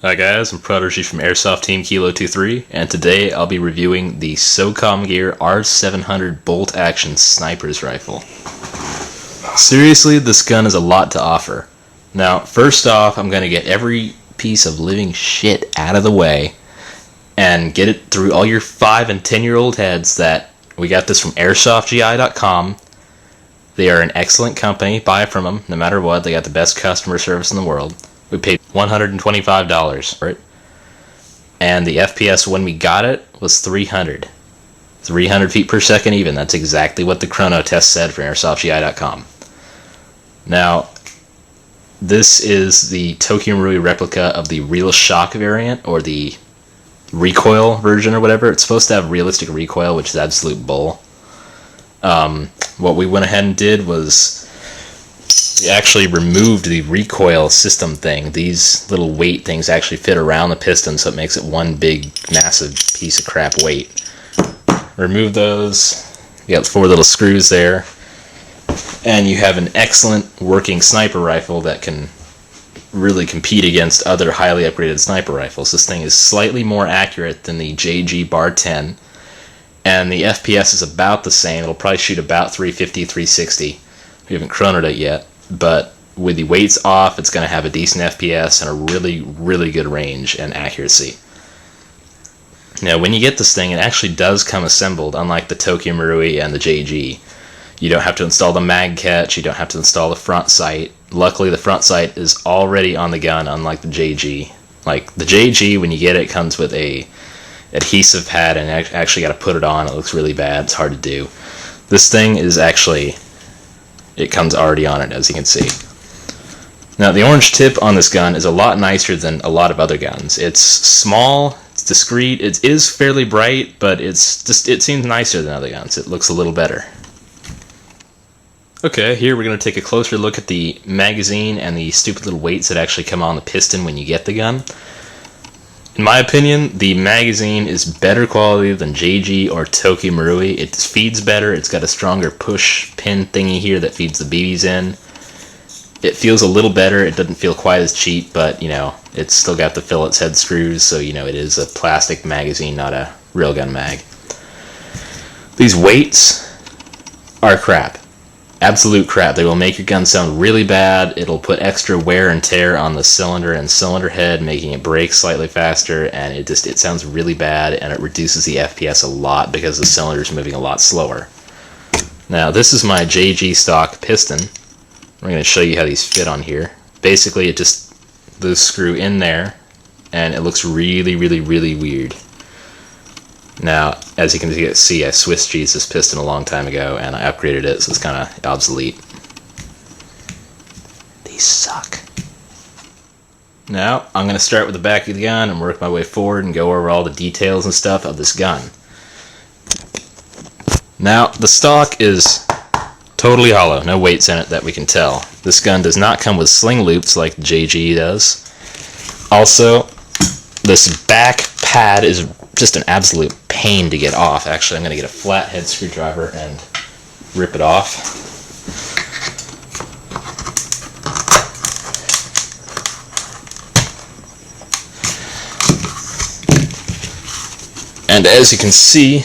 Hi guys, I'm Prodigy from Airsoft Team Kilo23, and today I'll be reviewing the Socom Gear R700 bolt-action sniper's rifle. Seriously, this gun has a lot to offer. Now, first off, I'm going to get every piece of living shit out of the way and get it through all your 5 and 10-year-old heads that we got this from AirsoftGI.com. They are an excellent company. Buy from them, no matter what. They got the best customer service in the world. We paid $125 for it, and the FPS when we got it was 300 feet per second even. That's exactly what the chrono test said for AirsoftGI.com. Now, this is the Tokyo Marui replica of the Real Shock variant, or the recoil version or whatever. It's supposed to have realistic recoil, which is absolute bull. What we went ahead and did was we actually removed the recoil system thing. These little weight things actually fit around the piston, so it makes it one big, massive piece of crap weight. Remove those. You got 4 little screws there. And you have an excellent working sniper rifle that can really compete against other highly upgraded sniper rifles. This thing is slightly more accurate than the JG Bar 10. And the FPS is about the same. It'll probably shoot about 350, 360. We haven't chronoed it yet. But with the weights off, it's going to have a decent FPS and a really, really good range and accuracy. Now, when you get this thing, it actually does come assembled, unlike the Tokyo Marui and the JG. You don't have to install the mag catch, you don't have to install the front sight. Luckily, the front sight is already on the gun, unlike the JG. Like, the JG, when you get it, comes with a adhesive pad, and actually got to put it on. It looks really bad, it's hard to do. This thing is actually... it comes already on it, as you can see. Now, the orange tip on this gun is a lot nicer than a lot of other guns. It's small, it's discreet, it is fairly bright, but it seems nicer than other guns. It looks a little better. Okay, here we're going to take a closer look at the magazine and the stupid little weights that actually come on the piston when you get the gun. In my opinion, the magazine is better quality than JG or Tokyo Marui. It feeds better. It's got a stronger push pin thingy here that feeds the BBs in. It feels a little better. It doesn't feel quite as cheap, but, you know, it's still got the Phillips head screws, so, you know, it is a plastic magazine, not a real gun mag. These weights are crap. Absolute crap. They will make your gun sound really bad. It'll put extra wear and tear on the cylinder and cylinder head, making it break slightly faster, and it sounds really bad, and it reduces the FPS a lot because the cylinder is moving a lot slower. Now, this is my JG stock piston. I'm going to show you how these fit on here. Basically, it just, those screw in there, and it looks really, really, really weird. Now, as you can see, I Swiss cheesed this piston a long time ago, and I upgraded it, so it's kind of obsolete. These suck. Now, I'm going to start with the back of the gun and work my way forward and go over all the details and stuff of this gun. Now, the stock is totally hollow, no weights in it that we can tell. This gun does not come with sling loops like the JG does. Also, this back pad is just an absolute pain to get off. Actually, I'm going to get a flathead screwdriver and rip it off. And as you can see,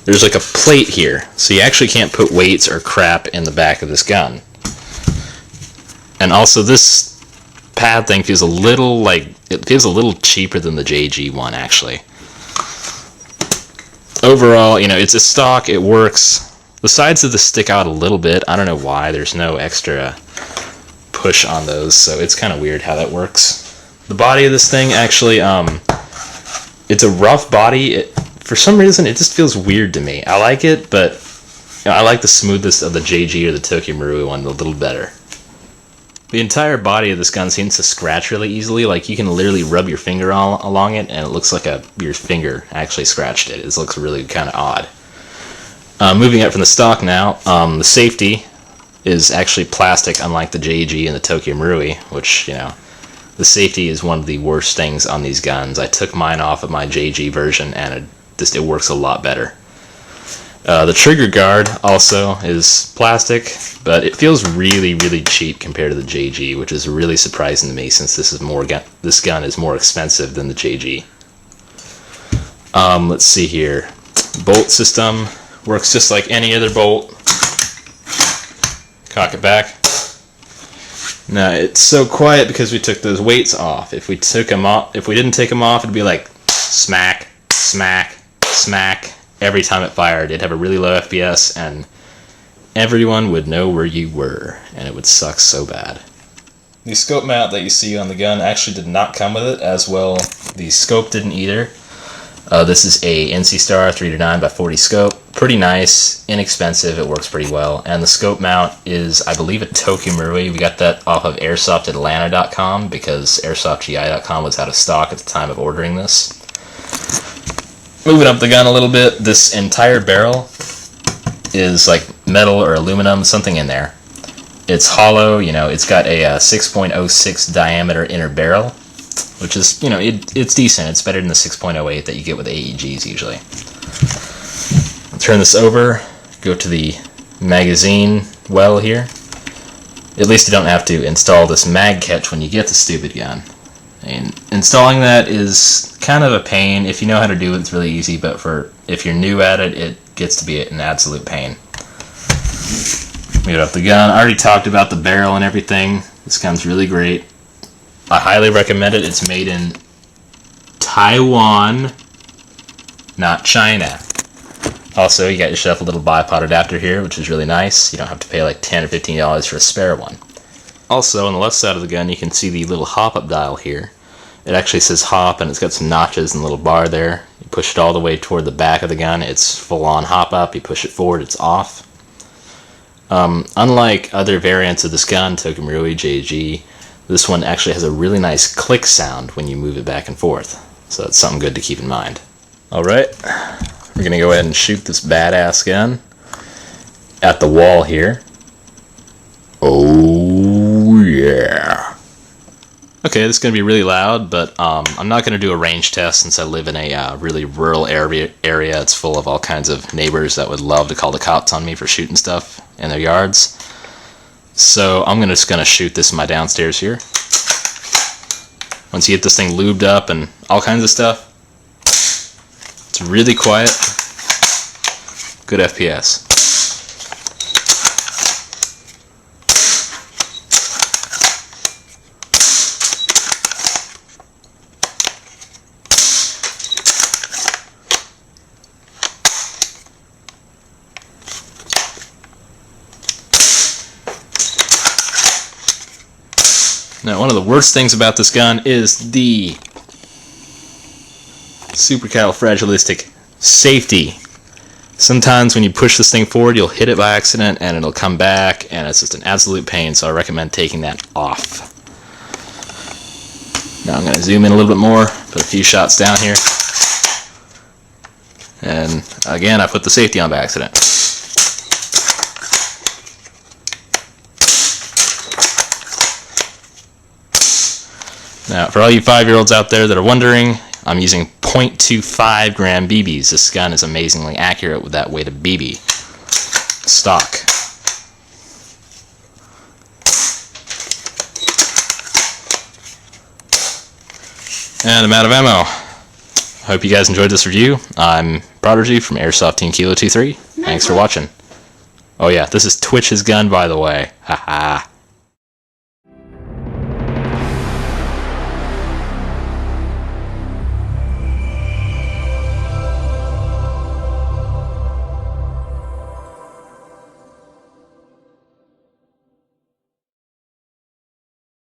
there's like a plate here, so you actually can't put weights or crap in the back of this gun. And also, this pad thing feels a little cheaper than the JG one, actually. Overall, you know, it's a stock, it works. The sides of this stick out a little bit. I don't know why, there's no extra push on those, so it's kind of weird how that works. The body of this thing, actually, it's a rough body. For some reason, it just feels weird to me. I like it, but you know, I like the smoothness of the JG or the Tokyo Marui one a little better. The entire body of this gun seems to scratch really easily. Like, you can literally rub your finger along it, and it looks like your finger actually scratched it. It looks really kind of odd. Moving up from the stock now, the safety is actually plastic, unlike the JG and the Tokyo Marui, which, you know, the safety is one of the worst things on these guns. I took mine off of my JG version, and it works a lot better. The trigger guard also is plastic, but it feels really, really cheap compared to the JG, which is really surprising to me since this gun is more expensive than the JG. Let's see here. Bolt system works just like any other bolt. Cock it back. Now it's so quiet because we took those weights off. If we didn't take them off, it'd be like smack, smack, smack. Every time it fired, it'd have a really low FPS, and everyone would know where you were, and it would suck so bad. The scope mount that you see on the gun actually did not come with it, as well the scope didn't either. This is a NC Star 3-9x40 scope. Pretty nice, inexpensive, it works pretty well. And the scope mount is, I believe, a Tokumurui. We got that off of AirsoftAtlanta.com because AirsoftGI.com was out of stock at the time of ordering this. Moving up the gun a little bit, this entire barrel is like metal or aluminum, something in there. It's hollow, you know, it's got a 6.06 diameter inner barrel, which is, you know, it's decent. It's better than the 6.08 that you get with AEGs usually. I'll turn this over, go to the magazine well here. At least you don't have to install this mag catch when you get the stupid gun. And installing that is kind of a pain. If you know how to do it, it's really easy, but if you're new at it, it gets to be an absolute pain. Move up the gun. I already talked about the barrel and everything. This gun's really great. I highly recommend it. It's made in Taiwan, not China. Also, you got yourself a little bipod adapter here, which is really nice. You don't have to pay like $10 or $15 for a spare one. Also, on the left side of the gun, you can see the little hop-up dial here. It actually says hop, and it's got some notches and a little bar there. You push it all the way toward the back of the gun, it's full-on hop-up. You push it forward, it's off. Unlike other variants of this gun, Tokumurui, JG, this one actually has a really nice click sound when you move it back and forth. So it's something good to keep in mind. Alright, we're going to go ahead and shoot this badass gun at the wall here. Oh yeah. Okay, this is going to be really loud, but I'm not going to do a range test since I live in a really rural area. It's full of all kinds of neighbors that would love to call the cops on me for shooting stuff in their yards. So I'm just going to shoot this in my downstairs here. Once you get this thing lubed up and all kinds of stuff, it's really quiet, good FPS. Now, one of the worst things about this gun is the supercalifragilistic safety. Sometimes when you push this thing forward, you'll hit it by accident and it'll come back, and it's just an absolute pain, so I recommend taking that off. Now I'm going to zoom in a little bit more, put a few shots down here, and again I put the safety on by accident. Now, for all you 5-year-olds out there that are wondering, I'm using 0.25 gram BBs. This gun is amazingly accurate with that weight of BB. Stock. And I'm out of ammo. I hope you guys enjoyed this review. I'm Prodigy from Airsoft ASTKilo23. Thanks for watching. Oh yeah, this is Twitch's gun, by the way. Haha.